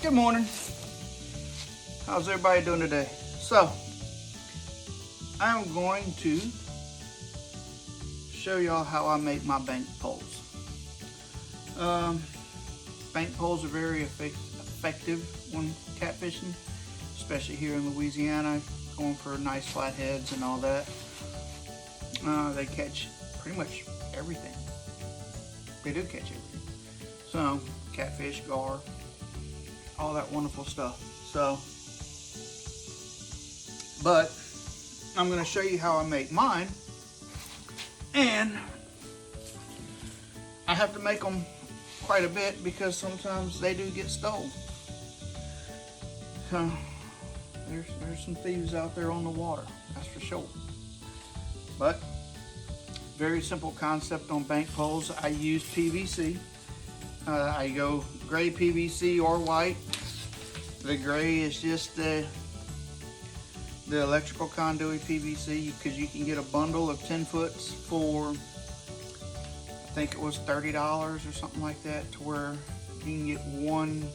Good morning. How's everybody doing today? So, I'm going to show y'all how I make my bank poles. Bank poles are very effective when catfishing, especially here in Louisiana, going for nice flatheads and all that. They catch pretty much everything. They do catch everything. So, catfish, gar, all that wonderful stuff. So, but I'm going to show you how I make mine, and I have to make them quite a bit because sometimes they do get stolen. So there's some thieves out there on the water, that's for sure. But very simple concept on bank poles. I use PVC. I go gray PVC or white. The gray is just the electrical conduit PVC, because you can get a bundle of 10 foots for, I think it was $30 or something like that, to where you can get 1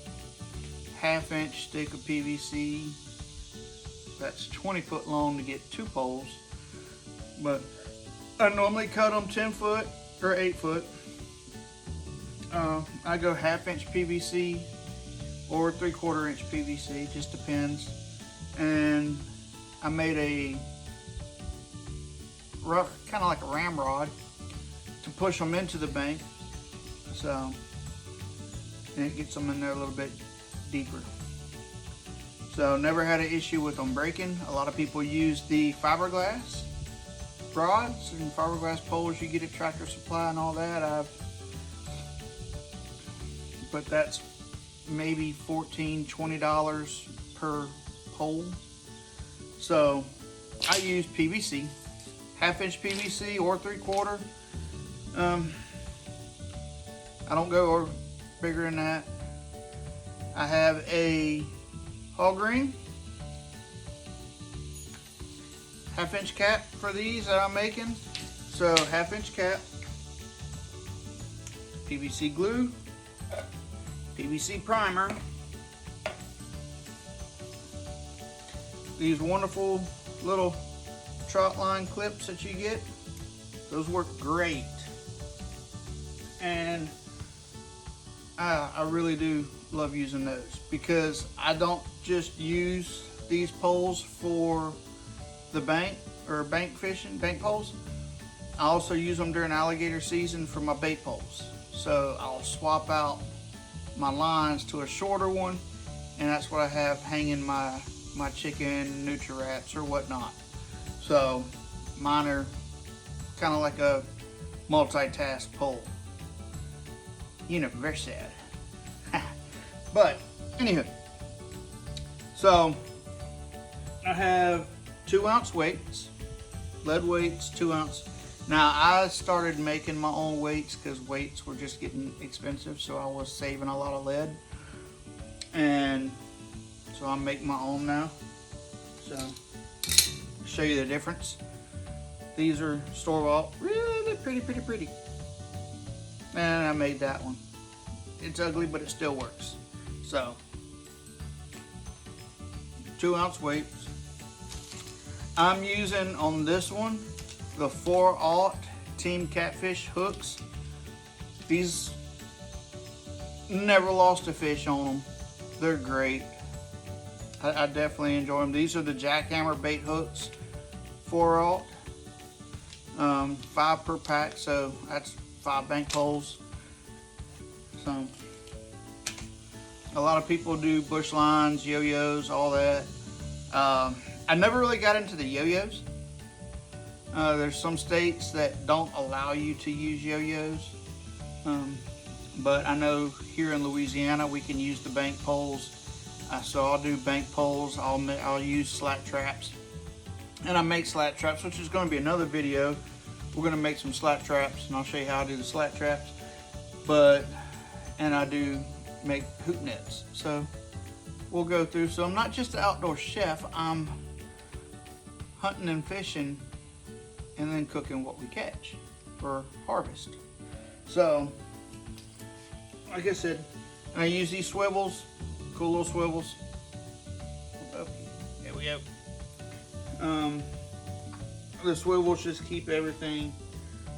1/2-inch stick of PVC. That's 20 foot long to get 2 poles. But I normally cut them 10 foot or 8 foot. I go 1/2-inch PVC or 3/4-inch PVC, just depends. And I made a rough, kind of like a ramrod, to push them into the bank. So, and it gets them in there a little bit deeper. So never had an issue with them breaking. A lot of people use the fiberglass rods and fiberglass poles you get at Tractor Supply and all that. But that's maybe $14, $20 per pole. So I use PVC, 1/2-inch PVC or 3/4. I don't go bigger than that. I have a hog ring, 1/2-inch cap for these that I'm making. So 1/2-inch cap, PVC glue, PVC primer, these wonderful little trot line clips that you get. Those work great. And I really do love using those, because I don't just use these poles for the bank or bank fishing, bank poles. I also use them during alligator season for my bait poles. So I'll swap out my lines to a shorter one, and that's what I have hanging my chicken, nutri-rats or whatnot. So mine are kind of like a multitask pole. Universal. But anywho, so I have 2-ounce weights, lead weights, 2 ounce. Now I started making my own weights because weights were just getting expensive, so I was saving a lot of lead, and so I'm making my own now. So show you the difference. These are store-bought, really pretty. And I made that one. It's ugly, but it still works. So 2-ounce weights. I'm using on this one the 4-aught Team Catfish hooks. These never lost a fish on them. They're great. I definitely enjoy them. These are the jackhammer bait hooks, 4-aught, 5 per pack, so that's 5 bank poles. So a lot of people do bush lines, yo-yos, all that. I never really got into the yo-yos. There's some states that don't allow you to use yo-yos, but I know here in Louisiana we can use the bank poles. So I'll do bank poles. I'll use slat traps, and I make slat traps, which is going to be another video. We're going to make some slat traps, and I'll show you how I do the slat traps. And I do make hoop nets. So we'll go through. So I'm not just an outdoor chef. I'm hunting and fishing, and then cooking what we catch for harvest. So, like I said, I use these swivels Cool little swivels. Oh, there we go. The swivels just keep everything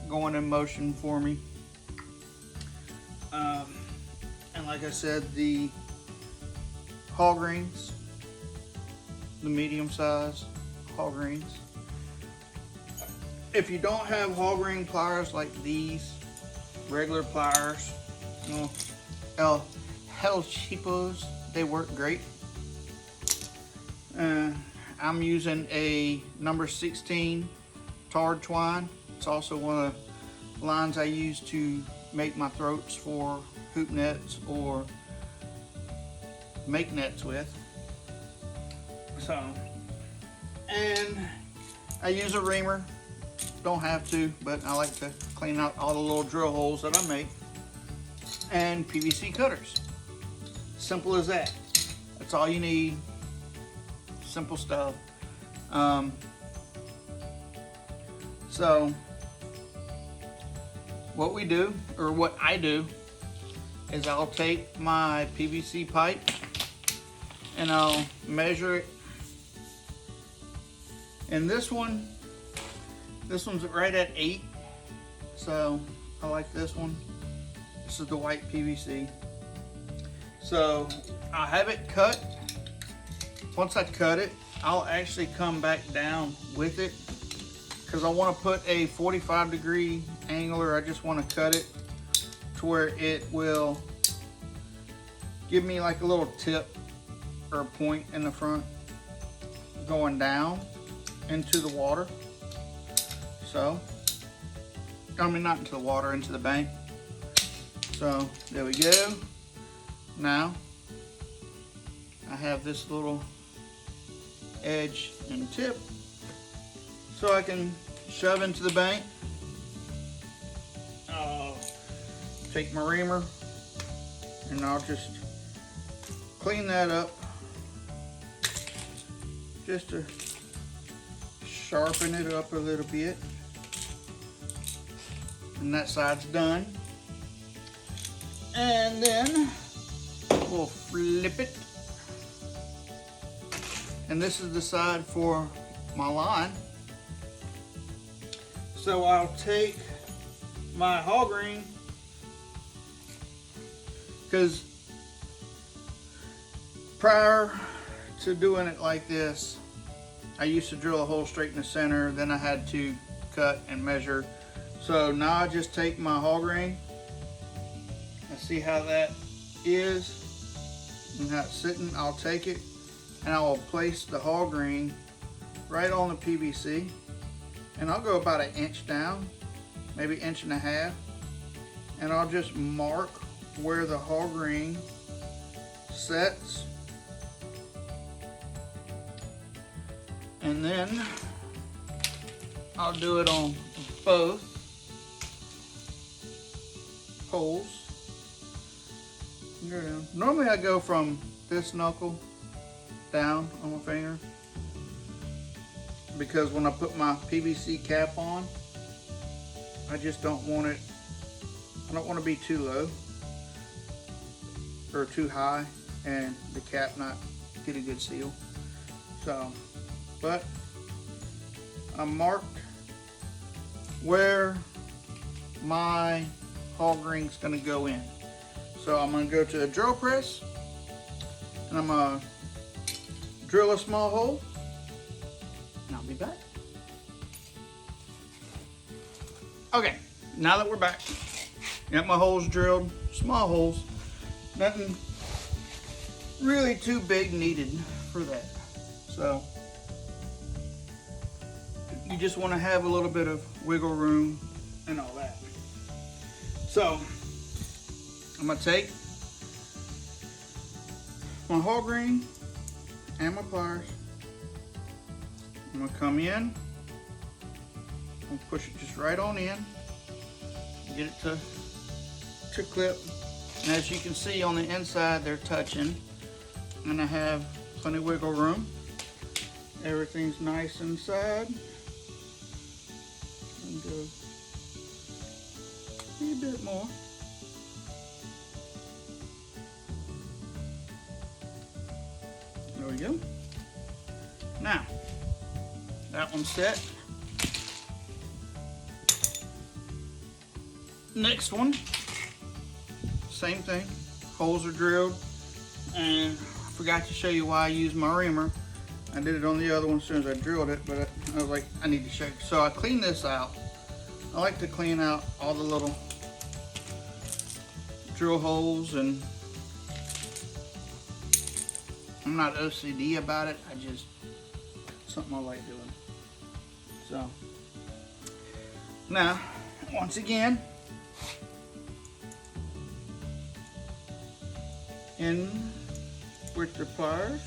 going in motion for me. And like I said, the hog rings, the medium size hog rings. If you don't have hog ring pliers like these, regular pliers, El Cheapos, they work great. I'm using a number 16 tarred twine. It's also one of the lines I use to make my throats for hoop nets or make nets with. So, and I use a reamer. Don't have to, but I like to clean out all the little drill holes that I make. And PVC cutters. Simple as that. That's all you need. Simple stuff. So what we do, or what I do, is I'll take my PVC pipe and I'll measure it. And this one's right at 8. So I like this one. This is the white PVC. So I have it cut. Once I cut it, I'll actually come back down with it because I want to put a 45-degree angle, or I just want to cut it to where it will give me like a little tip or a point in the front going down into the water. So, I mean, not into the water, into the bank. So there we go. Now I have this little edge and tip so I can shove into the bank. I'll take my reamer and I'll just clean that up just to sharpen it up a little bit. And that side's done. And then we'll flip it. And this is the side for my line. So I'll take my hog ring, because prior to doing it like this, I used to drill a hole straight in the center, then I had to cut and measure. So now I just take my hog ring, I see how that is and how it's sitting. I'll take it and I will place the hog ring right on the PVC, and I'll go about 1 inch down, maybe 1.5 inches, and I'll just mark where the hog ring sets. And then I'll do it on both poles. Normally I go from this knuckle down on my finger, because when I put my PVC cap on, I just don't want it, I don't want to be too low or too high and the cap not get a good seal. So, but I marked where my hog ring's gonna go in. So I'm gonna go to a drill press and I'm gonna drill a small hole, and I'll be back. Okay, now that we're back, got my holes drilled, small holes, nothing really too big needed for that. So you just want to have a little bit of wiggle room and all that. So I'm gonna take my hog ring and my pliers. I'm gonna come in and push it just right on in, get it to clip. And as you can see on the inside, they're touching, and I have plenty of wiggle room. Everything's nice inside. And go a bit more. we go. Now, that one's set. Next one, same thing. Holes are drilled, and I forgot to show you why I use my reamer. I did it on the other one as soon as I drilled it, but I was like, I need to show you. So I cleaned this out. I like to clean out all the little drill holes, and I'm not OCD about it. I just, something I like doing. So now, once again, in with the pliers,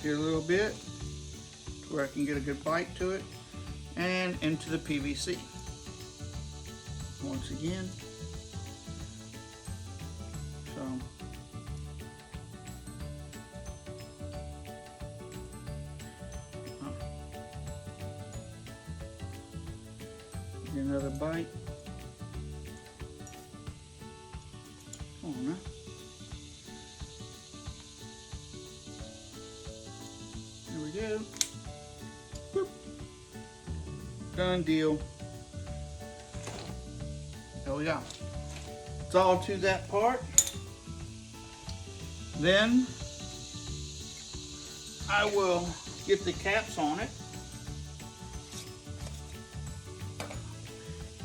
here a little bit to where I can get a good bite to it, and into the PVC. Once again, so get another bite. Come on now. There we go. Boop. Done deal. There we go. It's all to that part. Then I will get the caps on it.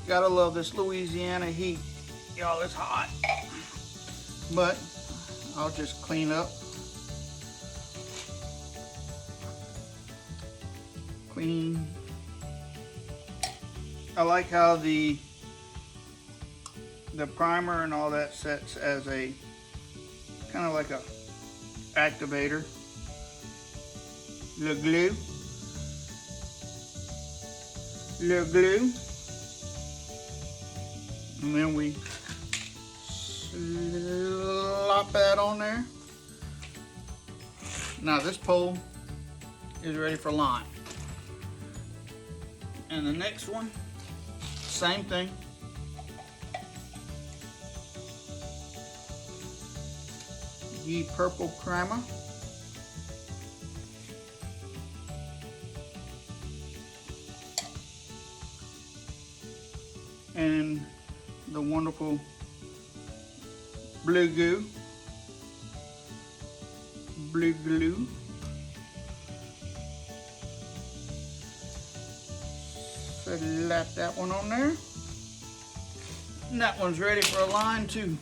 Gotta love this Louisiana heat. Y'all, it's hot. But I'll just clean up. Clean. I like how the primer and all that sets as a kind of like a activator. Le glue. Le glue. And then we slop that on there. Now this pole is ready for line. And the next one, same thing. Ye purple primer. And the wonderful blue goo. Blue glue. Slap that one on there. And that one's ready for a line too.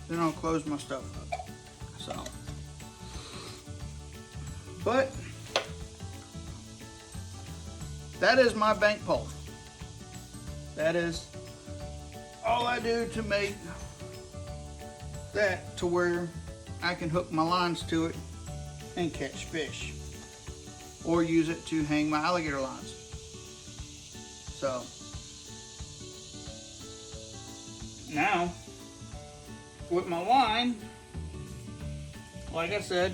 Then I'll close my stuff up. So, but that is my bank pole. That is all I do to make that to where I can hook my lines to it and catch fish, or use it to hang my alligator lines. So now with my line, like I said,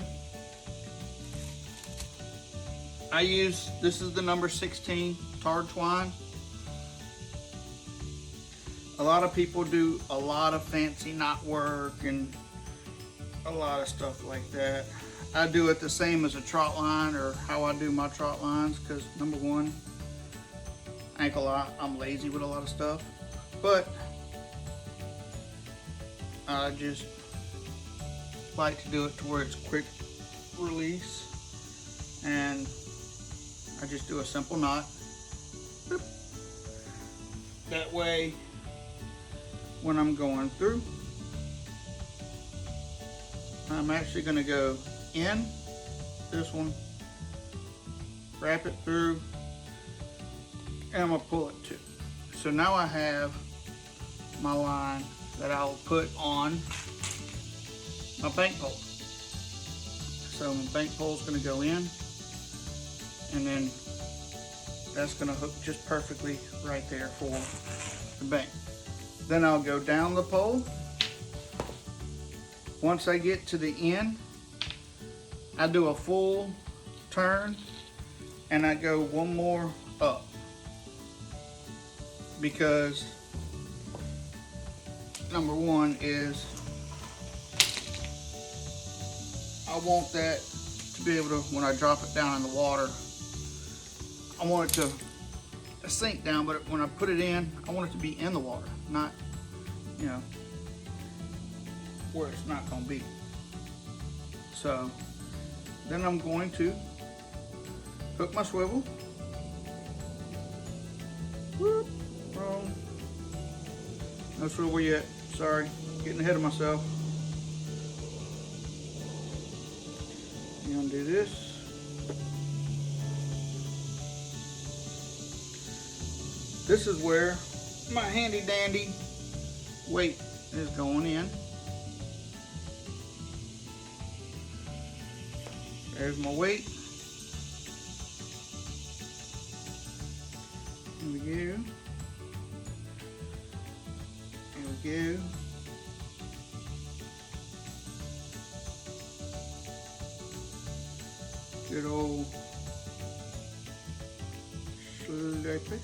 I use, this is the number 16 tar twine. A lot of people do a lot of fancy knot work and a lot of stuff like that. I do it the same as a trot line, or how I do my trot lines, because number one, I'm lazy with a lot of stuff, but I just like to do it to where it's quick release, and I just do a simple knot. Boop. That way, when I'm going through, I'm actually going to go in this one, wrap it through, and I'm going to pull it too. So now I have my line that I'll put on my bank pole. So my bank pole is going to go in, and then that's going to hook just perfectly right there for the bank. Then I'll go down the pole. Once I get to the end, I do a full turn and I go one more up, because number one is I want that to be able to, when I drop it down in the water, I want it to sink down, but when I put it in, I want it to be in the water, not, you know, where it's not going to be. So then I'm going to hook my swivel. Whoop, wrong. No swivel yet, sorry, getting ahead of myself. Undo this. This is where my handy dandy weight is going in. There's my weight. Here we go. Here we go. Good old slurpee.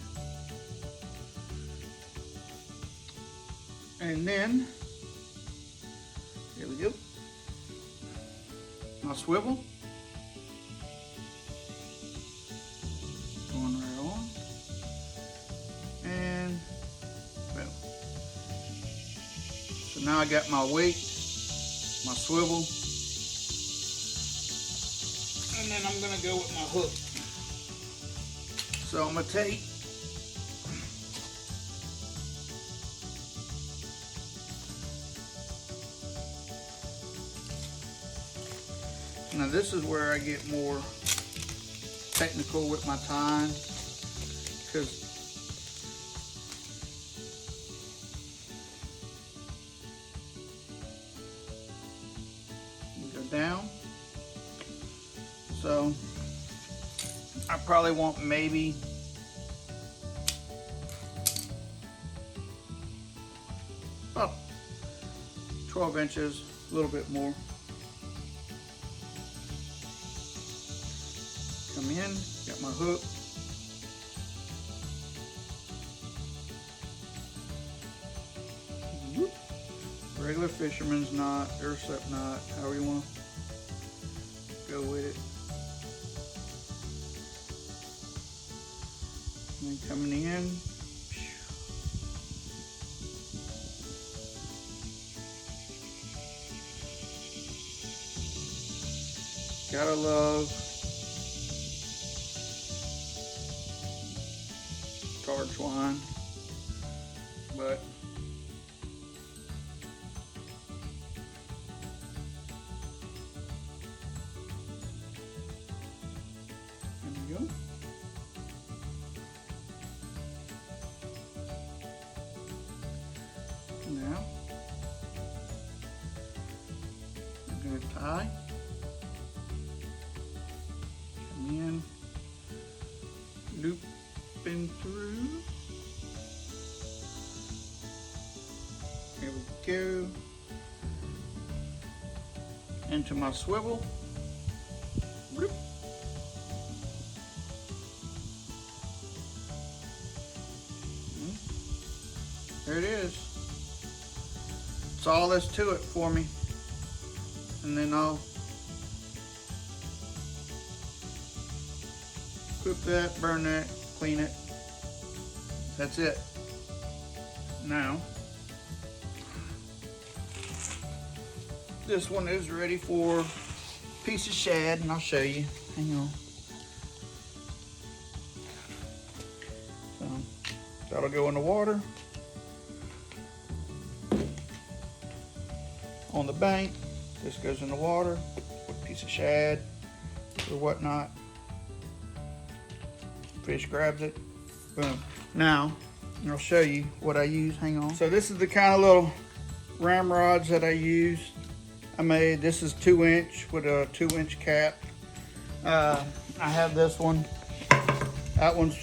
And then, here we go. My swivel. Going right on. And boom. So now I got my weight, my swivel. And then I'm gonna go with my hook. So I'm gonna take now this is where I get more technical with my time, because you go down. So I probably want maybe about 12 inches, a little bit more. Come in, got my hook. Whoop. Regular fisherman's knot or slip knot, however you want to go with it. And then coming in, gotta love tar twine, but there we go. Now I'm going to tie, come in, loop in through. Here we go. Into my swivel. Bloop. There it is. That's all there's to it for me. And then I'll cook that, burn that, clean it. That's it. Now, this one is ready for a piece of shad, and I'll show you. Hang on. So, that'll go in the water. On the bank, this goes in the water with a piece of shad or whatnot. Fish grabs it, boom. Now, I'll show you what I use, hang on. So this is the kind of little ramrods that I use. I made, this is 2-inch with a 2-inch cap. I have this one. That one's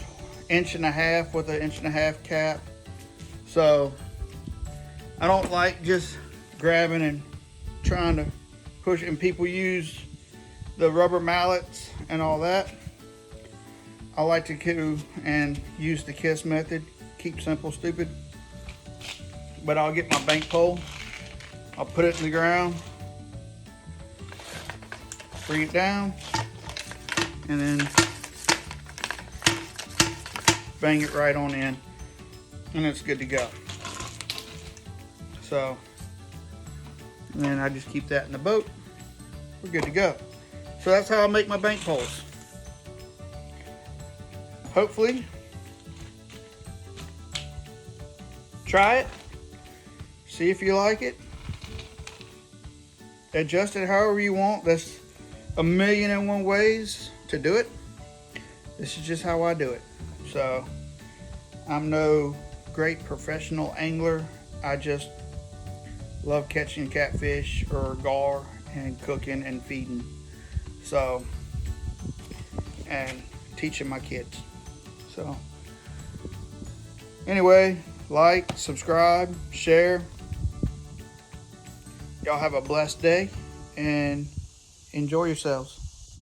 1.5 inches with an 1.5 inch cap. So, I don't like just grabbing and trying to push, and people use the rubber mallets and all that. I like to go and use the KISS method, keep simple, stupid. But I'll get my bank pole, I'll put it in the ground, bring it down, and then bang it right on in, and it's good to go. So, and then I just keep that in the boat. We're good to go. So that's how I make my bank poles. Hopefully, try it, see if you like it, adjust it however you want. There's a million and one ways to do it. This is just how I do it. So I'm no great professional angler. I just love catching catfish or gar and cooking and feeding. So, and teaching my kids. So anyway, like, subscribe, share. Y'all have a blessed day and enjoy yourselves.